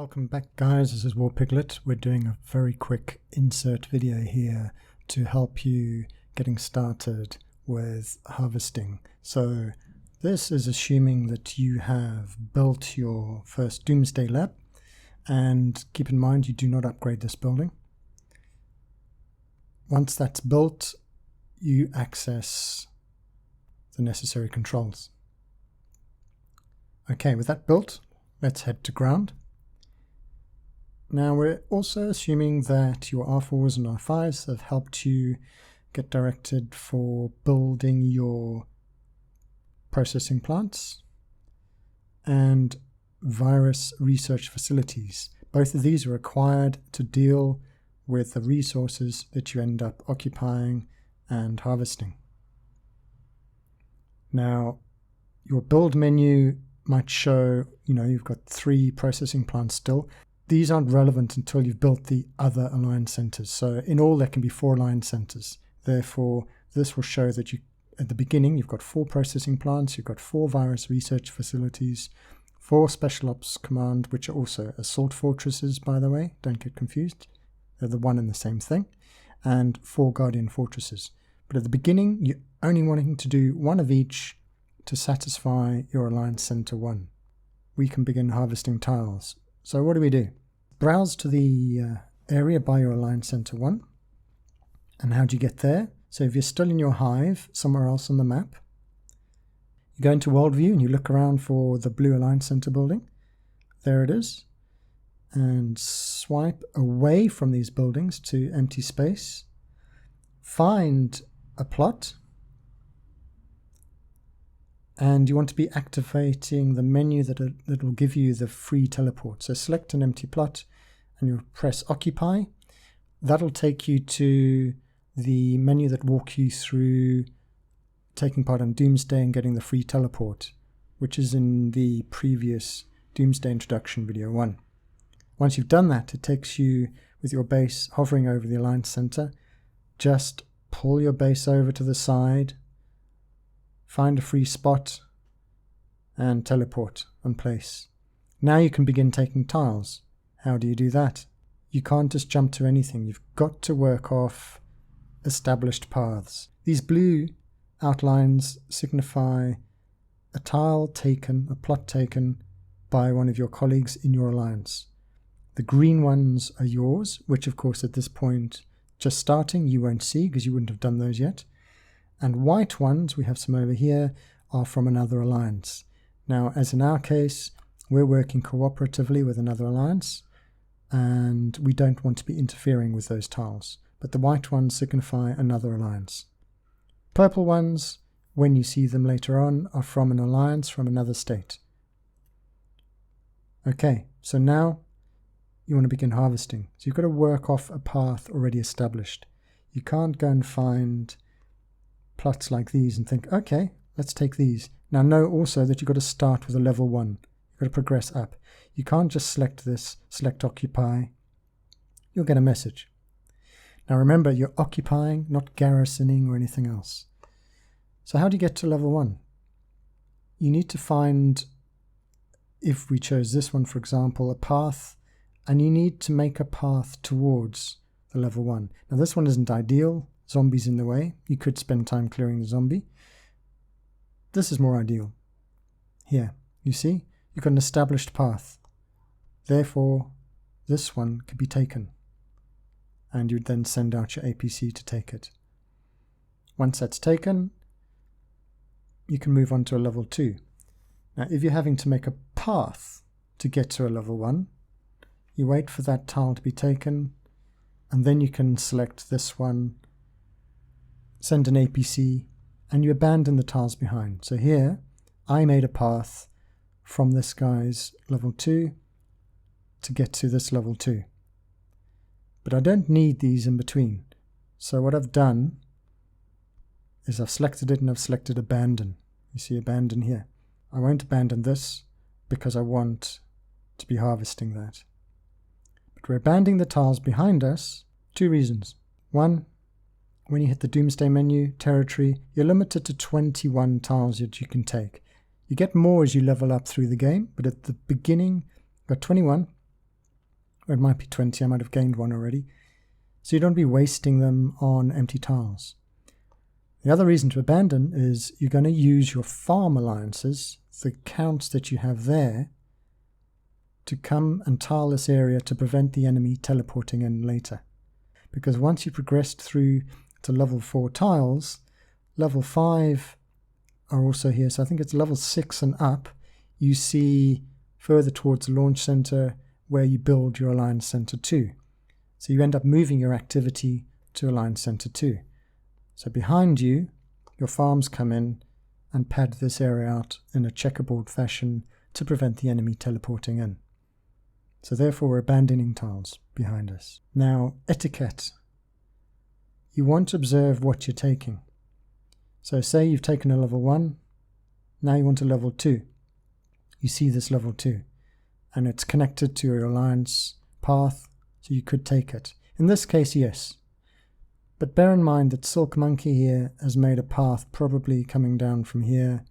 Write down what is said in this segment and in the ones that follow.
Welcome back, guys. This is WarPiglet. We're doing a very quick insert video here to help you getting started with harvesting. So this is assuming that you have built your first Doomsday lab, and keep in mind you do not upgrade this building. Once that's built, you access the necessary controls. Okay, with that built, let's head to ground. Now we're also assuming that your R4s and R5s have helped you get directed for building your processing plants and virus research facilities. Both of these are required to deal with the resources that you end up occupying and harvesting. Now your build menu might show, you've got 3 processing plants still. These aren't relevant until you've built the other alliance centers. So in all, there can be 4 alliance centers. Therefore, this will show that at the beginning, you've got 4 processing plants, you've got 4 virus research facilities, 4 special ops command, which are also assault fortresses, by the way. Don't get confused. They're the one and the same thing. And 4 guardian fortresses. But at the beginning, you're only wanting to do 1 of each to satisfy your alliance center 1. We can begin harvesting tiles. So what do? Browse to the area by your alliance center 1. And how do you get there? So if you're still in your hive, somewhere else on the map, you go into world view and you look around for the blue alliance center building. There it is. And swipe away from these buildings to empty space. Find a plot. And you want to be activating the menu that will give you the free teleport. So select an empty plot and you press occupy. That'll take you to the menu that walks you through taking part on Doomsday and getting the free teleport, which is in the previous Doomsday introduction video 1. Once you've done that, it takes you with your base hovering over the alliance center. Just pull your base over to the side, find a free spot, and teleport on place. Now you can begin taking tiles. How do you do that? You can't just jump to anything. You've got to work off established paths. These blue outlines signify a tile taken, a plot taken by one of your colleagues in your alliance. The green ones are yours, which of course at this point, just starting, you won't see because you wouldn't have done those yet. And white ones, we have some over here, are from another alliance. Now, as in our case, we're working cooperatively with another alliance, and we don't want to be interfering with those tiles. But the white ones signify another alliance. Purple ones, when you see them later on, are from an alliance from another state. Okay, so now you want to begin harvesting. So you've got to work off a path already established. You can't go and find plots like these and think, okay, let's take these. Now know also that you've got to start with a level 1. You've got to progress up. You can't just select this, select occupy. You'll get a message. Now remember, you're occupying, not garrisoning or anything else. So how do you get to level 1? You need to find, if we chose this one for example, a path, and you need to make a path towards the level 1. Now this one isn't ideal. Zombies in the way. You could spend time clearing the zombie. This is more ideal. Here, you see, you've got an established path. Therefore, this one could be taken. And you'd then send out your APC to take it. Once that's taken, you can move on to a level 2. Now, if you're having to make a path to get to a level 1, you wait for that tile to be taken, and then you can select this one, send an APC, and you abandon the tiles behind. So here, I made a path from this guy's level 2 to get to this level 2. But I don't need these in between. So what I've done is I've selected it and I've selected abandon. You see abandon here. I won't abandon this because I want to be harvesting that. But we're abandoning the tiles behind us. 2 reasons. 1, when you hit the Doomsday menu, territory, you're limited to 21 tiles that you can take. You get more as you level up through the game, but at the beginning, you've got 21. Or it might be 20, I might have gained one already. So you don't be wasting them on empty tiles. The other reason to abandon is you're going to use your farm alliances, the counts that you have there, to come and tile this area to prevent the enemy teleporting in later. Because once you progressed through to level 4 tiles, level 5 are also here. So I think it's level 6 and up, you see further towards the launch center where you build your alliance center 2. So you end up moving your activity to alliance center 2. So behind you, your farms come in and pad this area out in a checkerboard fashion to prevent the enemy teleporting in. So therefore we're abandoning tiles behind us. Now, etiquette. You want to observe what you're taking. So say you've taken a level 1, now you want a level 2. You see this level 2, and it's connected to your alliance path, so you could take it. In this case, yes. But bear in mind that Silk Monkey here has made a path probably coming down from here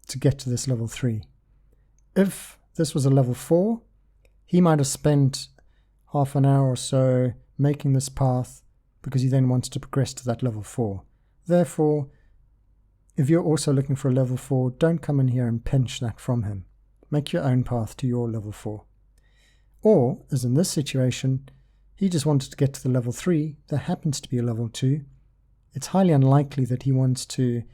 to get to this level 3. If this was a level 4, he might have spent half an hour or so making this path because he then wants to progress to that level 4. Therefore, if you're also looking for a level 4, don't come in here and pinch that from him. Make your own path to your level 4. Or, as in this situation, he just wanted to get to the level 3, there happens to be a level 2. It's highly unlikely that he wants to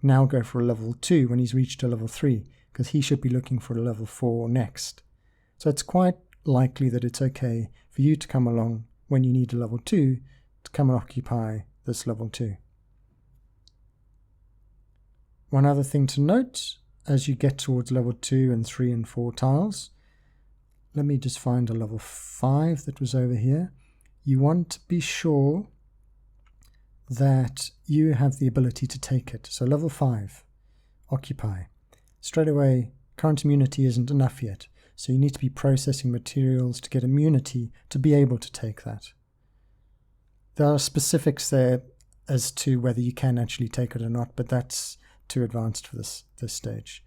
now go for a level 2 when he's reached a level 3, because he should be looking for a level 4 next. So it's quite likely that it's okay for you to come along when you need a level 2 to come and occupy this level 2. One other thing to note, as you get towards level 2 and 3 and 4 tiles, let me just find a level 5 that was over here. You want to be sure that you have the ability to take it. So level 5, occupy. Straight away, current immunity isn't enough yet, so you need to be processing materials to get immunity to be able to take that. There are specifics there as to whether you can actually take it or not, but that's too advanced for this stage.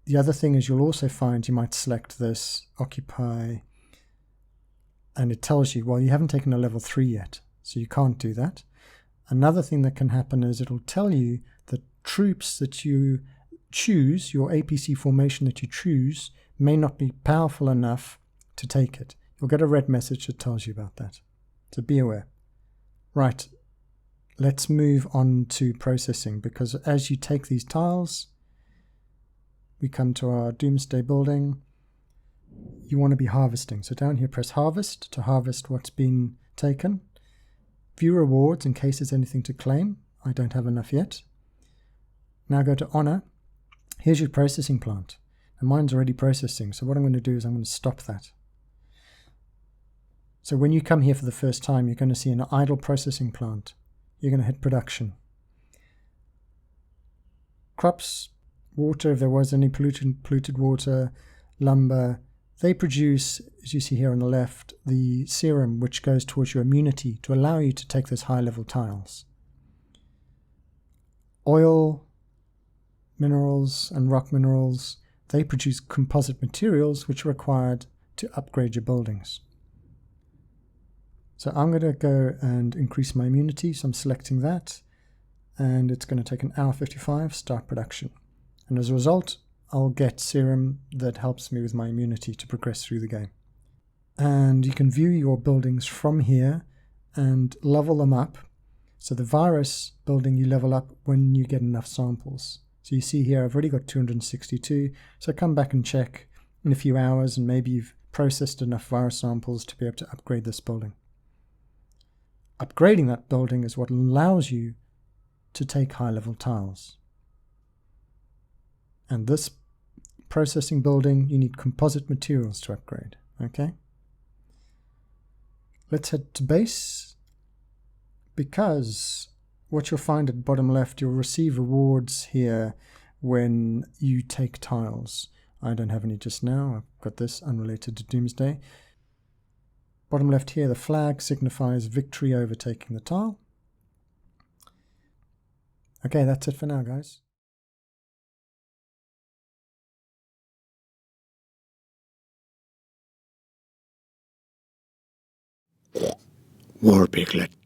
The other thing is you'll also find you might select this, occupy, and it tells you, well, you haven't taken a level 3 yet, so you can't do that. Another thing that can happen is it'll tell you that troops that you choose, your APC formation that you choose, may not be powerful enough to take it. You'll get a red message that tells you about that. So be aware. Right, let's move on to processing, because as you take these tiles, we come to our Doomsday building. You want to be harvesting. So down here, press harvest to harvest what's been taken. View rewards in case there's anything to claim. I don't have enough yet. Now go to honor. Here's your processing plant. And mine's already processing. So what I'm going to do is I'm going to stop that. So when you come here for the first time, you're going to see an idle processing plant. You're going to hit production. Crops, water, if there was any polluted water, lumber, they produce, as you see here on the left, the serum which goes towards your immunity to allow you to take those high-level tiles. Oil, minerals, and rock minerals, they produce composite materials which are required to upgrade your buildings. So I'm going to go and increase my immunity, so I'm selecting that, and it's going to take an hour 55, start production. And as a result, I'll get serum that helps me with my immunity to progress through the game. And you can view your buildings from here and level them up. So the virus building you level up when you get enough samples. So you see here I've already got 262, so come back and check in a few hours and maybe you've processed enough virus samples to be able to upgrade this building. Upgrading that building is what allows you to take high-level tiles. And this processing building, you need composite materials to upgrade. Okay? Let's head to base, because what you'll find at bottom left, you'll receive rewards here when you take tiles. I don't have any just now. I've got this unrelated to Doomsday. Bottom left here, the flag signifies victory over taking the tile. Okay, that's it for now, guys. WarPiglet.